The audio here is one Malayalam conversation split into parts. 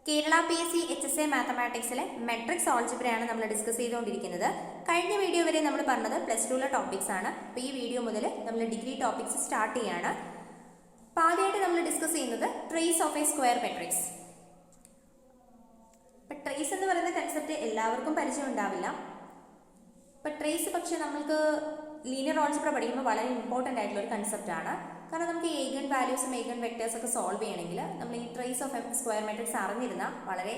കേരള PSC HSA മാത്തമാറ്റിക്സിലെ മെട്രിക്സ് ഓൾജിബ്രയാണ് നമ്മൾ ഡിസ്കസ് ചെയ്തുകൊണ്ടിരിക്കുന്നത്. കഴിഞ്ഞ വീഡിയോ വരെ നമ്മൾ പറഞ്ഞത് പ്ലസ് ടുവിലെ ടോപ്പിക്സ് ആണ്. അപ്പോൾ ഈ വീഡിയോ മുതൽ നമ്മൾ ഡിഗ്രി ടോപ്പിക്സ് സ്റ്റാർട്ട് ചെയ്യാണ്. അപ്പോൾ ആദ്യമായിട്ട് നമ്മൾ ഡിസ്കസ് ചെയ്യുന്നത് trace of A square matrix. അപ്പോൾ ട്രേസ് എന്ന് പറയുന്ന കൺസെപ്റ്റ് എല്ലാവർക്കും പരിചയം ഉണ്ടാവില്ല. അപ്പോൾ ട്രേസ് പക്ഷേ നമുക്ക് ലീനിയർ ഓൾജിബ്ര പഠിക്കുമ്പോൾ വളരെ ഇമ്പോർട്ടൻ്റ് ആയിട്ടുള്ള ഒരു കൺസെപ്റ്റാണ്. കാരണം നമുക്ക് ഏഗൻ വാല്യൂസും ഏഗൻ വെക്ടേഴ്സ് ഒക്കെ സോൾവ് ചെയ്യണമെങ്കിൽ നമ്മൾ ഈ trace of A square matrix അറിഞ്ഞിരുന്നാൽ വളരെ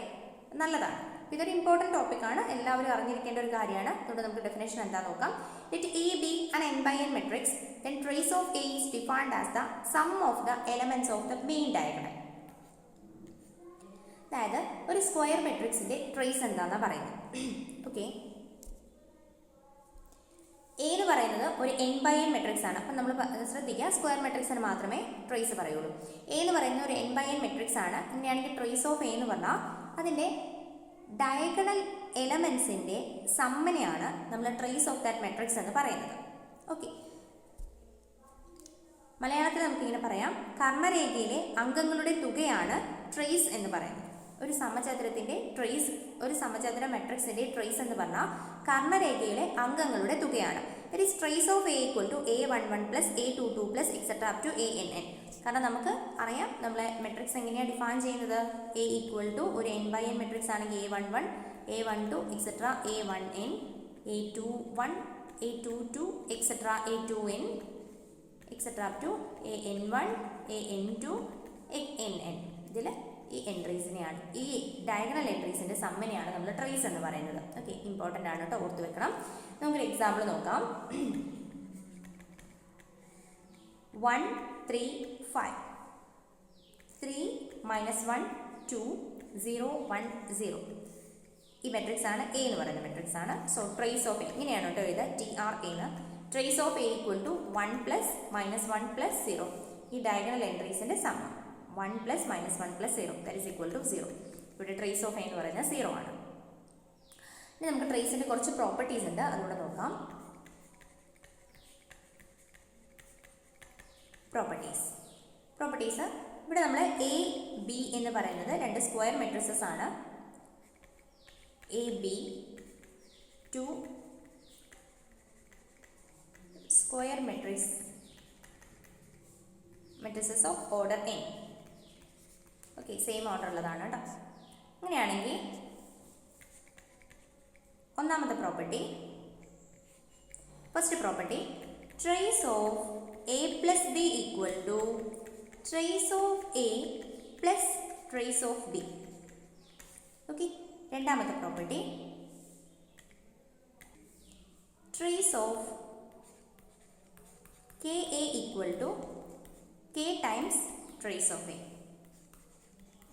നല്ലതാണ്. ഇതൊരു ഇമ്പോർട്ടൻറ്റ് ടോപ്പിക്കാണ്, എല്ലാവരും അറിഞ്ഞിരിക്കേണ്ട ഒരു കാര്യമാണ്. അതുകൊണ്ട് നമുക്ക് ഡെഫിനേഷൻ എന്താ നോക്കാം. Let A be an n by n matrix, then trace of A is defined as the sum of the elements of the main diagonal. അതായത് ഒരു സ്ക്വയർ മെട്രിക്സിന്റെ ട്രേസ് എന്താണെന്നാണ് പറയുന്നത്. ഓക്കെ, എ എന്ന് പറയുന്നത് ഒരു n by n മെട്രിക്സ് ആണ്. അപ്പം നമ്മൾ ശ്രദ്ധിക്കുക, സ്ക്വയർ മെട്രിക്സിന് മാത്രമേ ട്രേസ് പറയുള്ളൂ. എ എന്ന് പറയുന്ന ഒരു n by n മെട്രിക്സ് ആണ്. അങ്ങനെയാണെങ്കിൽ ട്രേസ് ഓഫ് എ എന്ന് പറഞ്ഞാൽ അതിൻ്റെ ഡയഗണൽ എലമെൻസിൻ്റെ സമ്മനെയാണ് നമ്മൾ ട്രേസ് ഓഫ് ദാറ്റ് മെട്രിക്സ് എന്ന് പറയുന്നത്. ഓക്കെ, മലയാളത്തിൽ നമുക്കിങ്ങനെ പറയാം, കർണരേഖയിലെ അംഗങ്ങളുടെ തുകയാണ് ട്രേസ് എന്ന് പറയുന്നത്. ഒരു സമചതുരത്തിൻ്റെ ട്രേസ്, ഒരു സമചതുര മെട്രിക്സിൻ്റെ ട്രേസ് എന്ന് പറഞ്ഞാൽ കർണരേഖയിലെ അംഗങ്ങളുടെ തുകയാണ്. That is trace of A equal to A11 plus A22 plus etcetera up to ANN. കാരണം നമുക്ക് അറിയാം നമ്മളെ മെട്രിക്സ് എങ്ങനെയാണ് ഡിഫൈൻ ചെയ്യുന്നത്. എ ഈക്വൽ ടു ഒരു n by n മെട്രിക്സ് ആണെങ്കിൽ A11 A12 etcetera A1n A21 A22 etcetera A2n etcetera up to AN1 AN2 ANN. ഇതിൽ ഈ എൻട്രീസിനെയാണ്, ഈ ഡയഗണൽ എൻട്രീസിൻ്റെ സമ്മനെയാണ് നമ്മൾ ട്രേസ് എന്ന് പറയുന്നത്. ഓക്കെ, ഇമ്പോർട്ടൻ്റ് ആണ് കേട്ടോ, ഓർത്ത് വെക്കണം. നമുക്കൊരു എക്സാമ്പിൾ നോക്കാം. 1 3 5 3 -1 2 0 1 0. ഈ മെട്രിക്സ് ആണ്, എ എന്ന് പറയുന്ന മെട്രിക്സ് ആണ്. സോ ട്രേസ് ഓഫ് എ ഇങ്ങനെയാണ് കേട്ടോ ഇത് TRA എന്ന്. Trace of A equal to 1 plus -1 plus 0. ഈ ഡയഗണൽ എൻട്രീസിൻ്റെ സമ്മ 1 plus -1 plus 0 that is equal to 0. ഇവിടെ ട്രേസ് ഓഫ് എ എന്ന് പറയുന്നത് 0 ആണ്. ഇനി നമുക്ക് ട്രേസിൻ്റെ കുറച്ച് പ്രോപ്പർട്ടീസ് ഉണ്ട്, അതുകൂടെ നോക്കാം. പ്രോപ്പർട്ടീസ് ഇവിടെ നമ്മൾ എ ബി എന്ന് പറയുന്നത് രണ്ട് സ്ക്വയർ മെട്രിക്സസ് ആണ്. AB 2 square matrices of order n. Okay, same order ഉള്ളതാണ് കേട്ടോ. അങ്ങനെയാണെങ്കിൽ ഒന്നാമത്തെ property, first property, trace of A plus B equal to trace of A plus trace of B. Okay, രണ്ടാമത്തെ property, trace of KA equal to K times trace of A.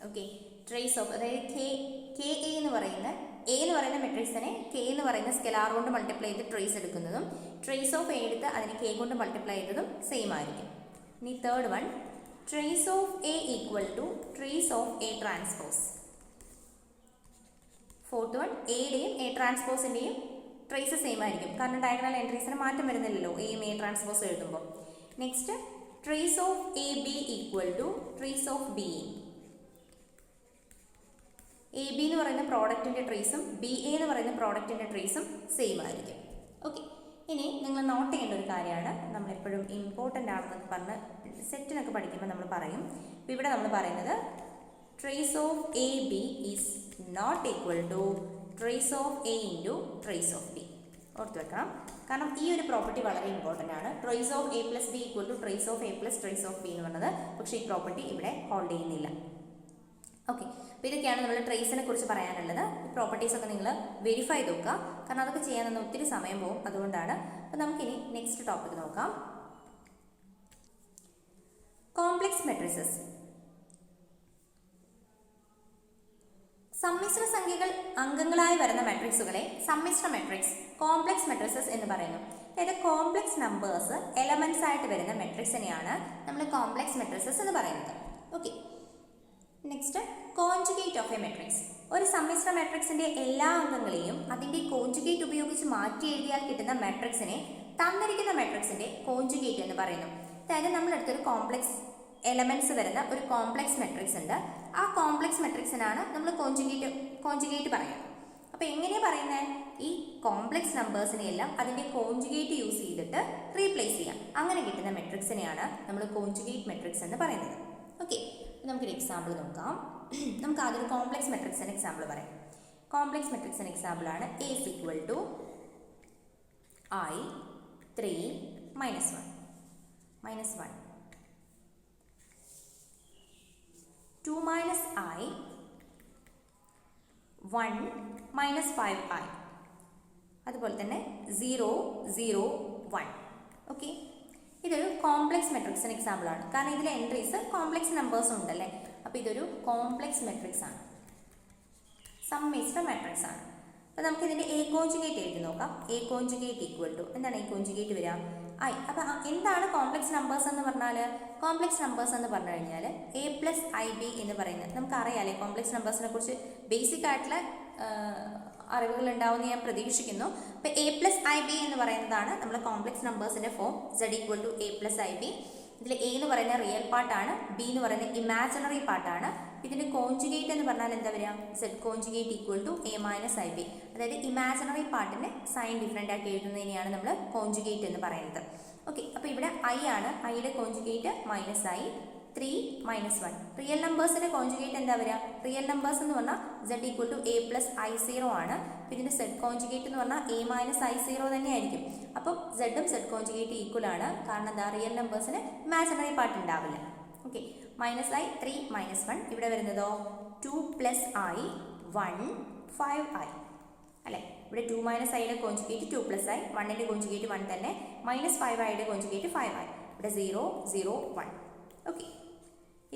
Okay, trace of അതായത് KA എന്ന് പറയുന്ന എ എന്ന് പറയുന്ന മെട്രിക്സിനെ K എന്ന് പറയുന്ന സ്കെലാർ കൊണ്ട് മൾട്ടിപ്ലൈ ചെയ്ത് ട്രേസ് എടുക്കുന്നതും ട്രേസ് ഓഫ് എ എടുത്ത് അതിന് K കൊണ്ട് മൾട്ടിപ്ലൈ ചെയ്തതും സെയിം ആയിരിക്കും. ഇനി third one, trace of A equal to trace of A transpose. Fourth one, എയുടെയും എ ട്രാൻസ്പോസിൻ്റെയും ട്രേസ് സെയിം ആയിരിക്കും, കാരണം ഡയഗണൽ എൻട്രീസിന് മാറ്റം വരുന്നില്ലല്ലോ എയും എ ട്രാൻസ്പോസും എഴുതുമ്പോൾ. Next, trace of A B equal to trace of B. A B എന്ന് പറയുന്ന പ്രോഡക്റ്റിൻ്റെ ട്രേസും BA എന്ന് പറയുന്ന പ്രോഡക്റ്റിൻ്റെ ട്രേസും സെയിം ആയിരിക്കും. ഓക്കെ, ഇനി നിങ്ങൾ നോട്ട് ചെയ്യേണ്ട ഒരു കാര്യമാണ്, നമ്മളെപ്പോഴും ഇമ്പോർട്ടൻ്റ് ആണെന്നൊക്കെ പറഞ്ഞ് സെറ്റിനൊക്കെ പഠിക്കുമ്പോൾ നമ്മൾ പറയും. അപ്പോൾ ഇവിടെ നമ്മൾ പറയുന്നത് trace of A B is not equal to trace of A into trace of B. ഓർത്ത് വെക്കണം, കാരണം ഈ ഒരു പ്രോപ്പർട്ടി വളരെ ഇമ്പോർട്ടൻ്റ് ആണ്. Trace of A plus B equal to trace of A plus trace of B എന്ന് പറയുന്നത്, പക്ഷേ ഈ പ്രോപ്പർട്ടി ഇവിടെ ഹോൾഡ് ചെയ്യുന്നില്ല. ഓക്കെ, അപ്പോൾ ഇതൊക്കെയാണ് നമ്മൾ ട്രേസിനെ കുറിച്ച് പറയാനുള്ളത്. ഈ പ്രോപ്പർട്ടീസ് ഒക്കെ നിങ്ങൾ വെരിഫൈ ചെയ്ത് നോക്കുക, കാരണം അതൊക്കെ ചെയ്യാൻ തന്നെ ഒത്തിരി സമയം പോകും, അതുകൊണ്ടാണ്. അപ്പോൾ നമുക്കിനി നെക്സ്റ്റ് ടോപ്പിക് നോക്കാം. Complex matrices. സമ്മിശ്ര സംഖ്യകൾ അംഗങ്ങളായി വരുന്ന മെട്രിക്സുകളെ സമ്മിശ്ര മെട്രിക്സ്, കോംപ്ലക്സ് മെട്രിസസ് എന്ന് പറയുന്നു. അതായത് കോംപ്ലക്സ് നമ്പേഴ്സ് എലമെന്റ്സ് ആയിട്ട് വരുന്ന മെട്രിക്സിനെയാണ് നമ്മൾ കോംപ്ലക്സ് മെട്രിസസ് എന്ന് പറയുന്നത്. Okay, next, conjugate of A matrix. ഒരു സമ്മിശ്ര മെട്രിക്സിന്റെ എല്ലാ അംഗങ്ങളെയും അതിന്റെ കോൺജുഗേറ്റ് ഉപയോഗിച്ച് മാറ്റി എഴുതിയാൽ കിട്ടുന്ന മെട്രിക്സിനെ തന്നിരിക്കുന്ന മെട്രിക്സിന്റെ കോൺജുഗേറ്റ് എന്ന് പറയുന്നു. അതായത് നമ്മളെടുത്തൊരു കോംപ്ലക്സ് എലമെന്റ്സ് വരുന്ന ഒരു കോംപ്ലക്സ് മെട്രിക്സ് ഉണ്ട്. ആ കോംപ്ലക്സ് മെട്രിക്സിനാണ് നമ്മൾ കോഞ്ചുഗേറ്റ് പറയുന്നത്. അപ്പോൾ എങ്ങനെയാണ് പറയുന്നത്? ഈ കോംപ്ലക്സ് നമ്പേഴ്സിനെ എല്ലാം അതിൻ്റെ കോഞ്ചുഗേറ്റ് യൂസ് ചെയ്തിട്ട് റീപ്ലേസ് ചെയ്യാം. അങ്ങനെ കിട്ടുന്ന മെട്രിക്സിനെയാണ് നമ്മൾ കോഞ്ചുഗേറ്റ് മെട്രിക്സ് എന്ന് പറയുന്നത്. ഓക്കെ, നമുക്കൊരു എക്സാമ്പിൾ നോക്കാം. നമുക്ക് ആദ്യം കോംപ്ലക്സ് മെട്രിക്സിന് എക്സാമ്പിൾ പറയാം. കോംപ്ലക്സ് മെട്രിക്സിന് എക്സാമ്പിളാണ് A is equal to I 3 minus 1 2 minus I 1 minus 5I, അതുപോലെ തന്നെ 0 0 1. ഓക്കെ, ഇതൊരു കോംപ്ലക്സ് മെട്രിക്സിന് എക്സാമ്പിൾ ആണ്. കാരണം ഇതിലെ എൻട്രീസ് കോംപ്ലക്സ് നമ്പേഴ്സ് ഉണ്ടല്ലേ. അപ്പോൾ ഇതൊരു കോംപ്ലക്സ് മെട്രിക്സ് ആണ്, സമ്മിശ്ര മെട്രിക്സ് ആണ്. അപ്പോൾ നമുക്ക് ഇതിൻ്റെ എ കോഞ്ചുഗേറ്റ് എഴുതി നോക്കാം. എ കോഞ്ചുഗേറ്റ് ഈക്വൽ ടു എന്താണ് എ കോഞ്ചുഗേറ്റ് വരിക? ഐ. അപ്പോൾ എന്താണ് കോംപ്ലക്സ് നമ്പേഴ്സ് എന്ന് പറഞ്ഞാൽ? കോംപ്ലക്സ് നമ്പേഴ്സ് എന്ന് പറഞ്ഞു കഴിഞ്ഞാൽ എ പ്ലസ് ഐ ബി എന്ന് പറയുന്നത് നമുക്കറിയാമല്ലേ. കോംപ്ലക്സ് നമ്പേഴ്സിനെ കുറിച്ച് ബേസിക് ആയിട്ടുള്ള അറിവുകൾ ഉണ്ടാവുമെന്ന് ഞാൻ പ്രതീക്ഷിക്കുന്നു. അപ്പോൾ എ പ്ലസ് ഐ ബി എന്ന് പറയുന്നതാണ് നമ്മൾ കോംപ്ലക്സ് നമ്പേഴ്സിൻ്റെ form. Z equal to A plus I B. ഇതിൽ എ എന്ന് പറയുന്നത് റിയൽ പാർട്ടാണ്, ബി എന്ന് പറയുന്നത് ഇമാജിനറി പാർട്ടാണ്. ഇതിൻ്റെ കോഞ്ചുഗേറ്റ് എന്ന് പറഞ്ഞാൽ എന്താ വരിക? Z conjugate equal to A minus I B. അതായത് ഇമാജിനറി പാർട്ടിൻ്റെ സൈൻ ഡിഫറെൻ്റ് ആക്കി എഴുതുന്നതിനെയാണ് നമ്മൾ കോഞ്ചുഗേറ്റ് എന്ന് പറയുന്നത്. ഓക്കെ, അപ്പോൾ ഇവിടെ ഐ ആണ്. ഐയുടെ conjugate minus I 3 minus 1. Real നമ്പേഴ്സിൻ്റെ കോഞ്ചുഗേറ്റ് എന്താ വരിക? റിയൽ നമ്പേഴ്സ് എന്ന് പറഞ്ഞാൽ Z equal to A plus I 0 ആണ്. ഇതിൻ്റെ സെഡ് കോഞ്ചുഗേറ്റ് എന്ന് പറഞ്ഞാൽ എ മൈനസ് ഐ 0 തന്നെയായിരിക്കും. അപ്പം സെഡും സെഡ് കോഞ്ചുഗേറ്റ് ഈക്വൽ ആണ്. കാരണം എന്താ? റിയൽ നമ്പേഴ്സിന് ഇമാജിനറി പാർട്ട് ഉണ്ടാവില്ല. Okay, minus I 3 minus 1. ഇവിടെ വരുന്നതോ 2 plus I 1 5I അല്ലേ. ഇവിടെ 2 minus ഐയുടെ കോഞ്ചുഗേറ്റ് 2 plus I, 1ൻ്റെ കോഞ്ചുഗേറ്റ് 1 തന്നെ, മൈനസ് 5ഐയുടെ കോഞ്ചുഗേറ്റ് 5I. ഇവിടെ 0 0 1. ഓക്കെ,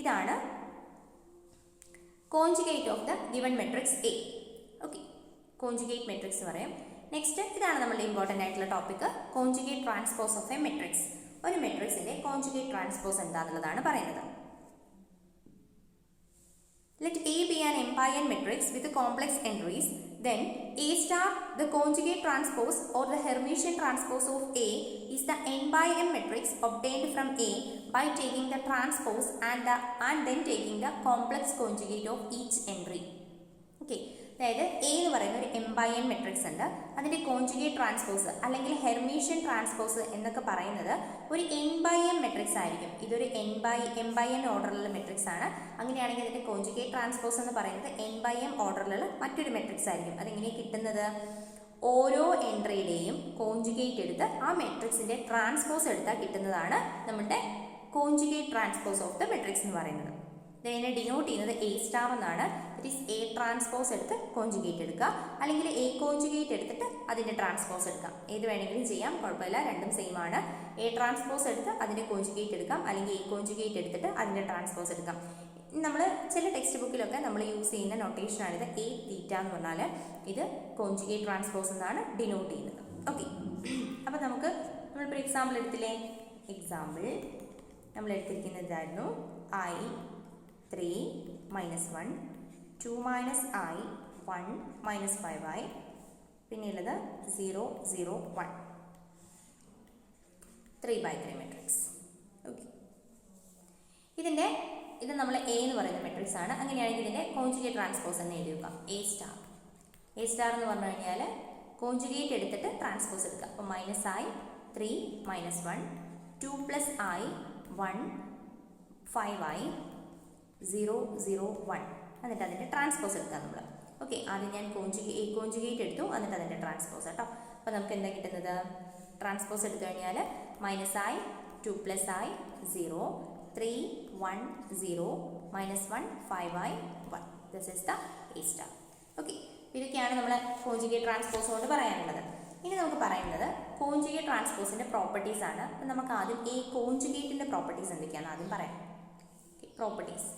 ഇതാണ് conjugate of the given matrix A. Okay, conjugate matrix പറയാം. നെക്സ്റ്റ് ഇതാണ് നമ്മളുടെ ഇമ്പോർട്ടൻ്റ് ആയിട്ടുള്ള topic, conjugate transpose of A matrix. ഒരു മെട്രിക്സിൻ്റെ കോഞ്ചുഗേറ്റ് ട്രാൻസ്പോസ് എന്താണെന്നുള്ളതാണ് പറയുന്നത്. Let A be an M/N matrix with complex entries, then A star, the conjugate transpose or the Hermitian transpose of A, is the N/M matrix obtained from A by taking the transpose and then taking the complex conjugate of each entry. Okay, അതായത് എ എന്ന് പറയുന്ന ഒരു M/N മെട്രിക്സ് ഉണ്ട്. അതിൻ്റെ കോഞ്ചുഗേറ്റ് ട്രാൻസ്പോസ് അല്ലെങ്കിൽ ഹെർമീഷ്യൻ ട്രാൻസ്പോസ് എന്നൊക്കെ പറയുന്നത് ഒരു N/M മെട്രിക്സ് ആയിരിക്കും. ഇതൊരു M/N ഓർഡറിലുള്ള മെട്രിക്സ് ആണ്. അങ്ങനെയാണെങ്കിൽ ഇതിൻ്റെ കോഞ്ചുഗേറ്റ് ട്രാൻസ്പോസ് എന്ന് പറയുന്നത് N/M ഓർഡറിലുള്ള മറ്റൊരു മെട്രിക്സ് ആയിരിക്കും. അതെങ്ങനെയാണ് കിട്ടുന്നത്? ഓരോ എൻട്രിയുടെയും കോഞ്ചുഗേറ്റ് എടുത്ത് ആ മെട്രിക്സിൻ്റെ ട്രാൻസ്പോസ് എടുത്താൽ കിട്ടുന്നതാണ് നമ്മുടെ conjugate transpose of the matrix എന്ന് പറയുന്നത്. ഇതിനെ ഡിനോട്ട് ചെയ്യുന്നത് എ സ്റ്റാർ എന്നാണ്. ഇറ്റ് ഈസ് എ ട്രാൻസ്പോസ് എടുത്ത് കോഞ്ചുഗേറ്റ് എടുക്കുക, അല്ലെങ്കിൽ എ കോഞ്ചുഗേറ്റ് എടുത്തിട്ട് അതിൻ്റെ ട്രാൻസ്പോസ് എടുക്കാം. ഏത് വേണമെങ്കിലും ചെയ്യാം, കുഴപ്പമില്ല, രണ്ടും സെയിം ആണ്. എ ട്രാൻസ്പോസ് എടുത്ത് അതിൻ്റെ കോഞ്ചുഗേറ്റ് എടുക്കാം, അല്ലെങ്കിൽ എ കോഞ്ചുഗേറ്റ് എടുത്തിട്ട് അതിൻ്റെ ട്രാൻസ്പോസ് എടുക്കാം. നമ്മൾ ചില ടെക്സ്റ്റ് ബുക്കിലൊക്കെ നമ്മൾ യൂസ് ചെയ്യുന്ന നൊട്ടേഷനാണിത്. എ തീറ്റ എന്ന് പറഞ്ഞാൽ ഇത് കോഞ്ചുഗേറ്റ് ട്രാൻസ്പോസ് എന്നാണ് ഡിനോട്ട് ചെയ്യുന്നത്. ഓക്കെ, അപ്പോൾ നമ്മളിപ്പോൾ എക്സാമ്പിൾ എടുത്തില്ലേ? എക്സാമ്പിൾ നമ്മൾ എടുത്തിരിക്കുന്നതായിരുന്നു I 3 minus 1, 2 minus I 1 minus 5I, പിന്നെയുള്ളത് 0 0 1, 3/3 മെട്രിക്സ്. ഓക്കെ, ഇത് നമ്മൾ എ എന്ന് പറയുന്ന മെട്രിക്സ് ആണ്. അങ്ങനെയാണെങ്കിൽ ഇതിൻ്റെ കോഞ്ചുഗേറ്റ് ട്രാൻസ്പോസ് എന്ന് എഴുതി വെക്കാം. എ സ്റ്റാർ എന്ന് പറഞ്ഞു കഴിഞ്ഞാൽ കോഞ്ചുഗേറ്റ് എടുത്തിട്ട് ട്രാൻസ്പോസ് എടുക്കുക. അപ്പോൾ minus I 3 minus 1, 2 plus I 1 5I 0 0 1, എന്നിട്ട് അതിൻ്റെ ട്രാൻസ്പോസ് എടുക്കാം നമ്മൾ. ഓക്കെ, ആദ്യം ഞാൻ കോഞ്ചുഗേറ്റ് എടുത്തു, എന്നിട്ട് അതിൻ്റെ ട്രാൻസ്പോസ് കേട്ടോ. അപ്പോൾ നമുക്ക് എന്താ കിട്ടുന്നത്? ട്രാൻസ്പോസ് എടുത്തു കഴിഞ്ഞാൽ minus I 2 plus I 0 3 1 0 minus 1 5I 1. This is the A star. Okay, ഇതൊക്കെയാണ് നമ്മൾ കോഞ്ചുഗേറ്റ് ട്രാൻസ്പോസ് കൊണ്ട് പറയാനുള്ളത്. ഇനി നമുക്ക് പറയുന്നത് കോഞ്ചുഗേറ്റ് ട്രാൻസ്പോസിൻ്റെ പ്രോപ്പർട്ടീസ് ആണ്. അപ്പം നമുക്ക് ആദ്യം എ കോഞ്ചുഗേറ്റിൻ്റെ പ്രോപ്പർട്ടീസ് എന്തൊക്കെയാണ് ആദ്യം പറയാം. പ്രോപ്പർട്ടീസ്,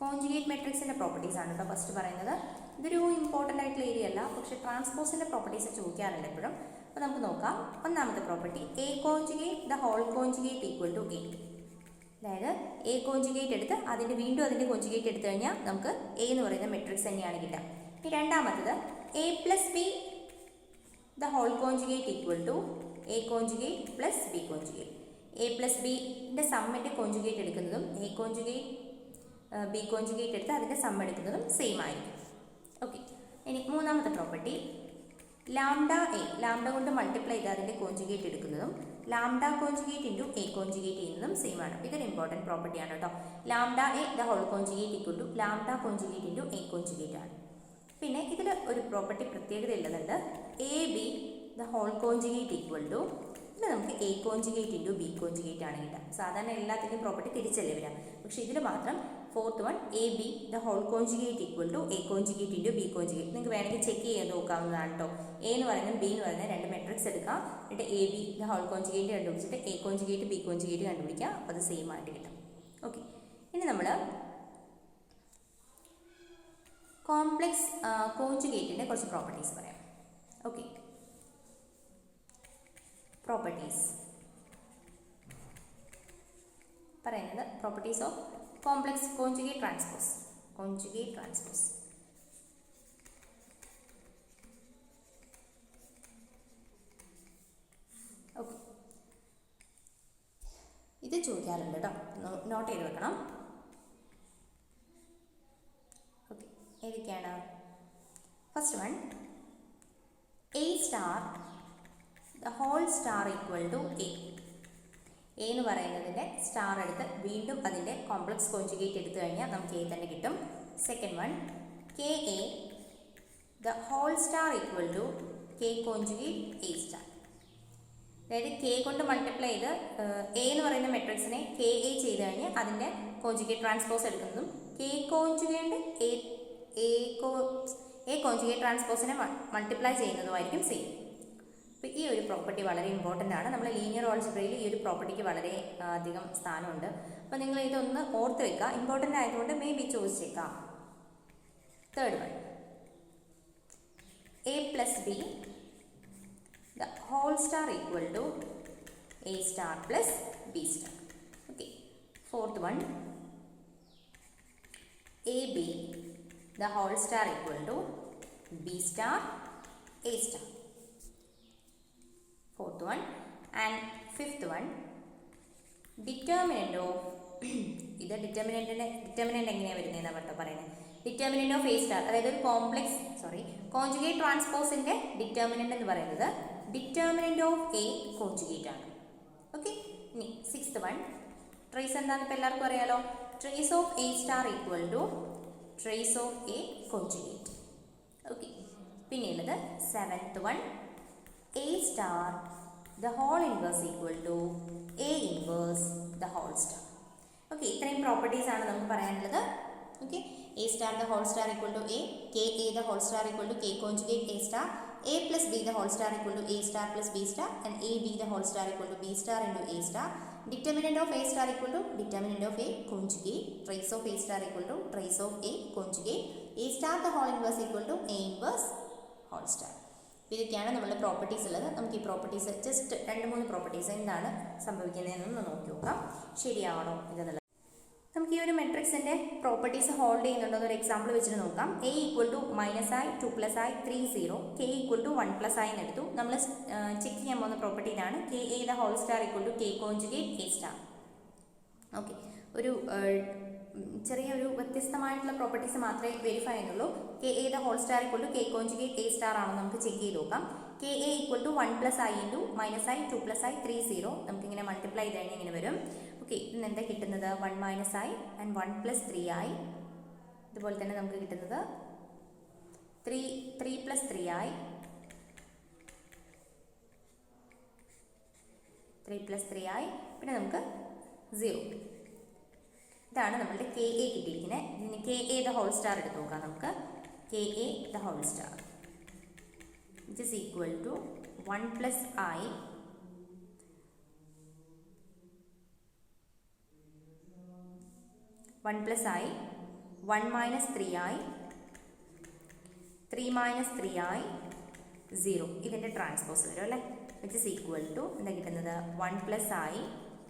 കോഞ്ചുഗേറ്റ് മെട്രിക്സിൻ്റെ പ്രോപ്പർട്ടീസ് ആണ് കേട്ടോ ഫസ്റ്റ് പറയുന്നത്. ഇതൊരു ഇമ്പോർട്ടൻ്റ് ആയിട്ടുള്ള ഏരിയ അല്ല, പക്ഷേ ട്രാൻസ്പോസിൻ്റെ പ്രോപ്പർട്ടീസ് ചോദിക്കാറുണ്ട് എപ്പോഴും. അപ്പോൾ നമുക്ക് നോക്കാം. ഒന്നാമത്തെ property, A conjugate the whole conjugate equal to A. അതായത് എ കോഞ്ചുഗേറ്റ് എടുത്ത് വീണ്ടും അതിൻ്റെ കോഞ്ചുഗേറ്റ് എടുത്തു കഴിഞ്ഞാൽ നമുക്ക് എ എന്ന് പറയുന്ന മെട്രിക്സ് തന്നെയാണ് കിട്ടുക. ഇനി രണ്ടാമത്തത്, A plus B the whole conjugate equal to A conjugate plus B conjugate. A plus ബിൻ്റെ സമ്മിൻ്റെ കോഞ്ചുഗേറ്റ് എടുക്കുന്നതും എ കോഞ്ചുഗേറ്റ് ബി കോഞ്ചുഗേറ്റ് എടുത്ത് അതിൻ്റെ സം എടുക്കുന്നതും സെയിം ആയിരിക്കും. ഓക്കെ, ഇനി മൂന്നാമത്തെ പ്രോപ്പർട്ടി ലാംഡ എ, ലാംഡ കൊണ്ട് മൾട്ടിപ്ലൈ ചെയ്ത് അതിൻ്റെ കോഞ്ചുഗേറ്റ് എടുക്കുന്നതും lambda conjugate into A conjugate ചെയ്യുന്നതും സെയിം ആണ്. ഇതൊരു ഇമ്പോർട്ടൻറ്റ് പ്രോപ്പർട്ടിയാണ് കേട്ടോ. Lambda A the whole conjugate equal to lambda conjugate into A conjugate ആണ്. പിന്നെ ഇതിൽ ഒരു പ്രോപ്പർട്ടി പ്രത്യേകത ഉള്ളതുണ്ട്, A B the whole conjugate equal to, ഇത് നമുക്ക് A conjugate into B conjugate ആണ് കിട്ടുക. സാധാരണ എല്ലാത്തിൻ്റെയും പ്രോപ്പർട്ടി തിരിച്ചല്ലേ വരാം, പക്ഷേ ഇതിൽ മാത്രം fourth one A B the whole conjugate equal to A conjugate into B conjugate. നിങ്ങൾക്ക് വേണമെങ്കിൽ ചെക്ക് ചെയ്ത് നോക്കാവുന്നതാണ് കേട്ടോ. എ എന്ന് പറയുന്നത് ബി എന്ന് പറയുന്നത് രണ്ട് മെട്രിക്സ് എടുക്കാം, എന്നിട്ട് A B the whole conjugate കണ്ടുപിടിച്ചിട്ട് എ കോഞ്ചുഗേറ്റ് ബി കോഞ്ചുഗേറ്റ് കണ്ടുപിടിക്കുക, അപ്പോൾ അത് സെയിം ആയിട്ട് കിട്ടും. ഓക്കെ, ഇനി നമ്മൾ കോംപ്ലക്സ് കോഞ്ചുഗേറ്റിൻ്റെ കുറച്ച് പ്രോപ്പർട്ടീസ് പറയാം. ഓക്കെ, പ്രോപ്പർട്ടീസ് പറയുന്നത് properties of complex conjugate transpose. Conjugate transpose okay, ഇത് ചോദിക്കാറുണ്ട് കേട്ടോ, നോട്ട് ചെയ്ത് വെക്കണം. ഓക്കെ, ഏതൊക്കെയാണ്? First one A star the whole star equal to A. A എന്ന് പറയുന്നതിൻ്റെ സ്റ്റാർ എടുത്ത് വീണ്ടും അതിൻ്റെ കോംപ്ലക്സ് കോഞ്ചുഗേറ്റ് എടുത്തു കഴിഞ്ഞാൽ നമുക്ക് എ തന്നെ കിട്ടും. Second one K A the whole star equal to K conjugate A star. അതായത് കെ കൊണ്ട് മൾട്ടിപ്ലൈ ചെയ്ത് എ എന്ന് പറയുന്ന മെട്രിക്സിനെ കെ എ ചെയ്ത് കഴിഞ്ഞ് അതിൻ്റെ കോഞ്ചുഗേറ്റ് ട്രാൻസ്പോസ് എടുക്കുന്നതും കെ കോഞ്ചുഗേറ്റ് എ കോഞ്ചുഗേറ്റ് ട്രാൻസ്പോസിനെ മൾട്ടിപ്ലൈ ചെയ്യുന്നതുമായിരിക്കും സെയിം. അപ്പോൾ ഈ ഒരു പ്രോപ്പർട്ടി വളരെ ഇമ്പോർട്ടൻ്റ് ആണ്. നമ്മൾ ലീനിയർ ഓൾജിബ്രയിൽ ഈ ഒരു പ്രോപ്പർട്ടിക്ക് വളരെ അധികം സ്ഥാനമുണ്ട്. അപ്പോൾ നിങ്ങൾ ഇതൊന്ന് ഓർത്ത് വെക്കുക, ഇമ്പോർട്ടൻ്റ് ആയതുകൊണ്ട് മേ ബി ചോദിച്ചേക്കാം. Third one A plus B the whole star equal to A star plus B star. Okay, fourth one A B the whole star equal to B star A star. Fourth one and fifth one determinant of ഇത് ഡിറ്റർമിനൻ്റ് എങ്ങനെയാണ് വരുന്നതെന്നാണ് കേട്ടോ പറയുന്നത്. ഡിറ്റർമിനൻ്റ് ഓഫ് എ സ്റ്റാർ, അതായത് ഒരു കോഞ്ചുഗേറ്റ് ട്രാൻസ്പോസിൻ്റെ ഡിറ്റർമിനൻ്റ് എന്ന് പറയുന്നത് ഡിറ്റർമിനൻ്റ് ഓഫ് എ കോഞ്ചുഗേറ്റ് ആണ്. ഓക്കെ, ഇനി സിക്സ്ത് വൺ ട്രേസ് എന്താണെന്ന് ഇപ്പോൾ എല്ലാവർക്കും അറിയാലോ. Trace of A star equal to trace of A conjugate. Okay, പിന്നെയുള്ളത് seventh one A star the whole inverse equal to A inverse the whole star. Okay, ഇത്രയും പ്രോപ്പർട്ടീസ് ആണ് നമുക്ക് പറയാനുള്ളത്. Okay, A star the whole star equal to A, K A the whole star equal to K conjugate A star, A plus B the whole star equal to A star plus B star, and A B the whole star equal to B star into A star. Determinant of A star equal to determinant of A conjugate. Trace of A star equal to trace of A conjugate. A star the whole inverse equal to A inverse whole star. ഇതൊക്കെയാണ് നമ്മളുടെ പ്രോപ്പർട്ടീസ് ഉള്ളത്. നമുക്ക് ഈ പ്രോപ്പർട്ടീസ് ജസ്റ്റ് 2-3 പ്രോപ്പർട്ടീസ് എന്താണ് സംഭവിക്കുന്നതെന്നൊന്ന് നോക്കി നോക്കാം, ശരിയാണോ ഇതെന്നുള്ളത്. നമുക്ക് ഈ ഒരു മെട്രിക്സിൻ്റെ പ്രോപ്പർട്ടീസ് ഹോൾഡ് ചെയ്യുന്നുണ്ടോ എന്നൊരു എക്സാമ്പിൾ വെച്ചിട്ട് നോക്കാം. A equal to -i 2+i 3 0, K equal to 1+i എന്ന് എടുത്തു. നമ്മൾ ചെക്ക് ചെയ്യാൻ പോകുന്ന പ്രോപ്പർട്ടി ഇതാണ്, K A the whole star equal to K conjugate A star. Okay, ഒരു ചെറിയൊരു വ്യത്യസ്തമായിട്ടുള്ള പ്രോപ്പർട്ടീസ് മാത്രമേ വെരിഫൈ ചെയ്യുന്നുള്ളൂ. K A the whole star equal to K conjugate A star ആണോ നമുക്ക് ചെക്ക് ചെയ്ത് നോക്കാം. K A equal to 1+i into -i 2+i 3 0, നമുക്കിങ്ങനെ മൾട്ടിപ്ലൈ ചെയ്ത് കഴിഞ്ഞാൽ ഇങ്ങനെ വരും. ഓക്കെ, ഇന്ന് എന്താ കിട്ടുന്നത്? 1 - i ആൻഡ് 1 + 3i. ഇതുപോലെ തന്നെ നമുക്ക് കിട്ടുന്നത് 3 + 3i, 3 + 3i, പിന്നെ നമുക്ക് 0. ഇതാണ് നമ്മളുടെ കെ എ കിട്ടിയിരിക്കുന്നത്. ഇനി K A the whole star എടുത്ത് നോക്കാം നമുക്ക്. K A the whole star which is equal to 1 + i - 1 - 3i, 3 - 3i 0. ഇതിൻ്റെ ട്രാൻസ്പോസ് വരും അല്ലേ, വിച്ച് ഇസ് ഈക്വൽ ടു എന്താ കിട്ടുന്നത്? 1 + i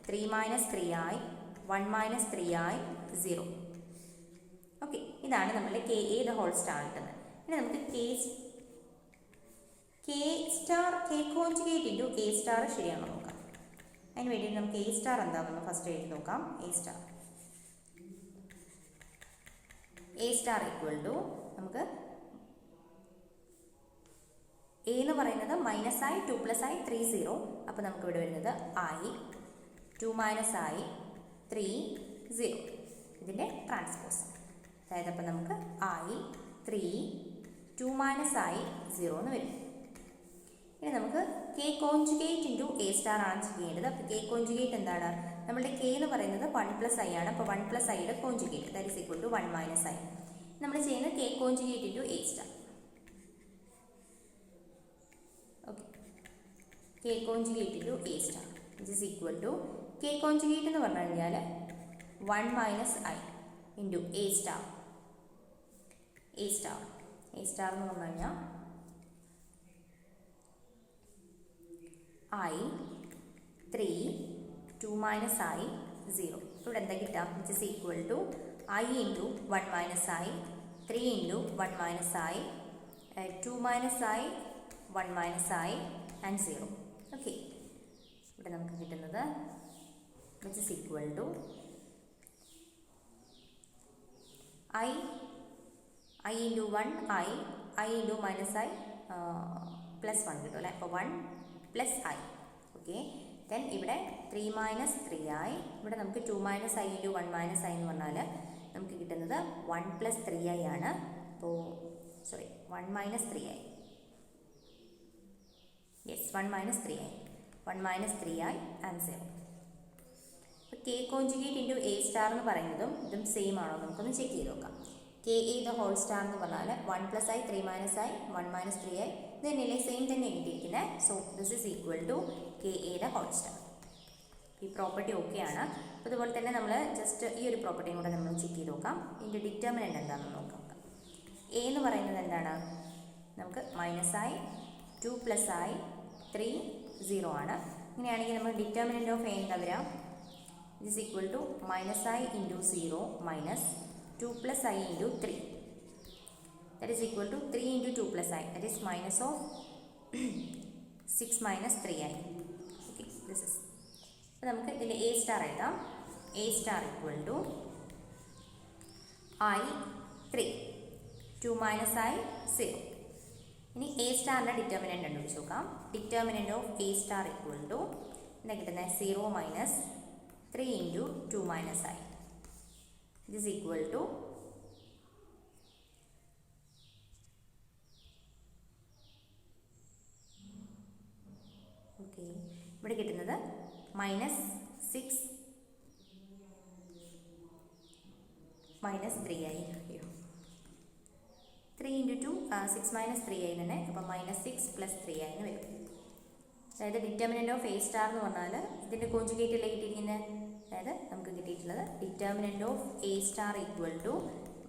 3 - 3i 1 - 3i 0. ഓക്കെ, ഇതാണ് നമ്മളുടെ K A the whole star കിട്ടുന്നത്. ഇനി നമുക്ക് K star K conjugate into A star ശരിയാണോ നോക്കാം. അതിന് വേണ്ടി നമുക്ക് എ സ്റ്റാർ എന്താണെന്ന് ഫസ്റ്റ് എഴുതി നോക്കാം. എ സ്റ്റാർ ഈക്വൽ ടു നമുക്ക് എ എന്ന് പറയുന്നത് മൈനസ് i 2 + i 3 0. അപ്പോൾ നമുക്ക് ഇവിടെ വരുന്നത് i 2 - i 3 0. ഇതിൻ്റെ ട്രാൻസ്പോസ്, അതായത് അപ്പോൾ നമുക്ക് i 3 2 - i 0 എന്ന് വരും. ഇനി നമുക്ക് K conjugate into A star ആണ് ചെയ്യേണ്ടത്. അപ്പോൾ കെ കോൺജുഗേറ്റ് എന്താണ്? നമ്മുടെ കെ എന്ന് പറയുന്നത് 1 + i ആണ്. അപ്പോൾ 1 + iയുടെ conjugate that is equal to 1 - i. നമ്മൾ ചെയ്യുന്നത് K conjugate into A star. Okay, K conjugate into A star which is equal to K conjugate എന്ന് പറഞ്ഞു കഴിഞ്ഞാൽ 1 - i into A star. A star എന്ന് പറഞ്ഞു കഴിഞ്ഞാൽ i 3 2 - i 0. ഇവിടെ എന്താ കിട്ടാം? Which is equal to i into 1 - i 3 into 1 - i 2 - i 1 - i and 0. Okay, ഇവിടെ നമുക്ക് കിട്ടുന്നത് which is equal to i into 1 i into -i +1 കിട്ടും അല്ലേ? അപ്പോൾ 1 + i. ഓക്കെ, ദെൻ ഇവിടെ 3 - 3i. ഇവിടെ നമുക്ക് 2 - i ഇൻറ്റു 1 - i എന്ന് പറഞ്ഞാൽ നമുക്ക് കിട്ടുന്നത് 1 + 3i ആണ്. അപ്പോൾ 1 - 3i. Yes, 1 - 3i. 1 - 3i and 0. അപ്പോൾ K conjugate into A star എന്ന് പറയുന്നതും ഇതും സെയിം ആണോ നമുക്കൊന്ന് ചെക്ക് ചെയ്ത് നോക്കാം. K A the whole star എന്ന് പറഞ്ഞാൽ 1 + i 3 - i 1 - 3i ഇതന്നെയല്ലേ? സെയിം തന്നെ കിട്ടിയിരിക്കുന്നത്. So this is equal to K A the whole star. ഈ പ്രോപ്പർട്ടി ഓക്കെ ആണ്. അപ്പോൾ അതുപോലെ തന്നെ നമ്മൾ ജസ്റ്റ് ഈ ഒരു പ്രോപ്പർട്ടിയും കൂടെ നമ്മൾ ചെക്ക് ചെയ്ത് നോക്കാം. ഇതിൻ്റെ ഡിറ്റർമിനൻ്റ് എന്താണെന്ന് നോക്കാം. എ എന്ന് പറയുന്നത് എന്താണ്? നമുക്ക് -i 2 + i 3 0 ആണ്. ഇങ്ങനെയാണെങ്കിൽ നമ്മൾ ഡിറ്റർമിനൻ്റ് ഓഫ് എ എന്താ വരാം? It is equal to -i into 0 minus 2 + i into 3. That is equal to 3 into 2 + i. That is minus of 6 - 3i. Okay, this is. അപ്പോൾ നമുക്ക് ഇതിൻ്റെ എ സ്റ്റാർ എഴുതാം. A star equal to i 3 2 - i 0. ഇനി എ സ്റ്റാറിൻ്റെ ഡിറ്റർമിനൻ്റ് കണ്ടുപിടിച്ച് നോക്കാം. Determinant of A star equal to എന്താ കിട്ടുന്നത്? 0 minus 3 into 2 - i. This is equal to ഇവിടെ കിട്ടുന്നത് -6 - 3i. 3 ഇൻറ്റു 2 6 - 3i തന്നെ. അപ്പോൾ -6 + 3i എന്ന് വരും. അതായത് ഡിറ്റർമിനൻ്റ് ഓഫ് എ സ്റ്റാർ എന്ന് പറഞ്ഞാൽ ഇതിൻ്റെ കോൺജുഗേറ്റ് അല്ലേ കിട്ടിയിരിക്കുന്നത്. അതായത് നമുക്ക് കിട്ടിയിട്ടുള്ളത് determinant of A star equal to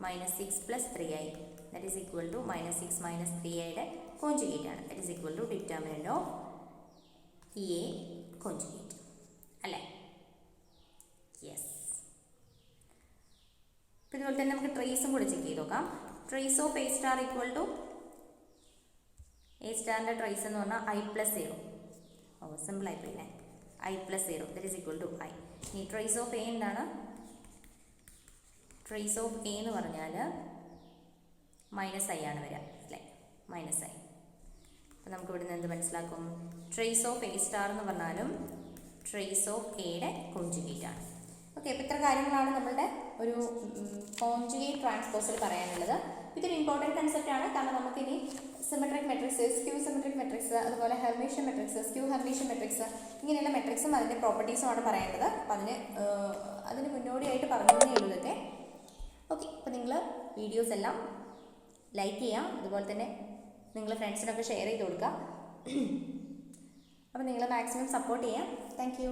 -6 + 3i. That is equal to -6 - 3iയുടെ കോൺജുഗേറ്റ് ആണ്. That is equal to determinant of A conjugate അല്ലേ? യെസ്. അപ്പോൾ ഇതുപോലെ തന്നെ നമുക്ക് ട്രേസും കൂടെ ചെക്ക് ചെയ്ത് നോക്കാം. Trace of A star equal to A സ്റ്റാറിൻ്റെ ട്രേസ് എന്ന് പറഞ്ഞാൽ i + 0. സിമ്പിൾ ആയിപ്പോയില്ലേ? i + 0 that is equal to i. ഇനി ട്രേസ് ഓഫ് എ എന്താണ്? ട്രേസ് ഓഫ് എ എന്ന് പറഞ്ഞാൽ -i ആണ് വരിക അല്ലേ? -i. അപ്പോൾ നമുക്ക് ഇവിടെ നിന്ന് എന്ത് മനസ്സിലാക്കും? ട്രേസ് ഓഫ് എ സ്റ്റാർ എന്ന് പറഞ്ഞാലും ട്രേസ് ഓഫ് എയുടെ കോൺജുഗേറ്റ് ആണ്. ഓക്കെ, അപ്പോൾ ഇത്ര കാര്യങ്ങളാണ് നമ്മളുടെ ഒരു കോൺജുഗേറ്റ് ട്രാൻസ്പോസിൽ പറയാനുള്ളത്. ഇതൊരു ഇമ്പോർട്ടൻറ്റ് കൺസെപ്റ്റ് ആണ്. കാരണം നമുക്കിനി symmetric matrix, skew symmetric matrix, അതുപോലെ Hermitian matrix, skew Hermitian matrix, ഇങ്ങനെയുള്ള മെട്രിക്സും അതിൻ്റെ പ്രോപ്പർട്ടീസുമാണ് പറയേണ്ടത്. അപ്പോൾ അതിന് മുന്നോടിയായിട്ട് പറഞ്ഞേ ഉള്ളൂ ഇതൊക്കെ. ഓക്കെ, അപ്പോൾ നിങ്ങൾ വീഡിയോസ് എല്ലാം ലൈക്ക് ചെയ്യാം. അതുപോലെ തന്നെ നിങ്ങൾ ഫ്രണ്ട്സിനൊക്കെ ഷെയർ ചെയ്ത് കൊടുക്കുക. അപ്പോൾ നിങ്ങൾ മാക്സിമം സപ്പോർട്ട് ചെയ്യാം. Thank you.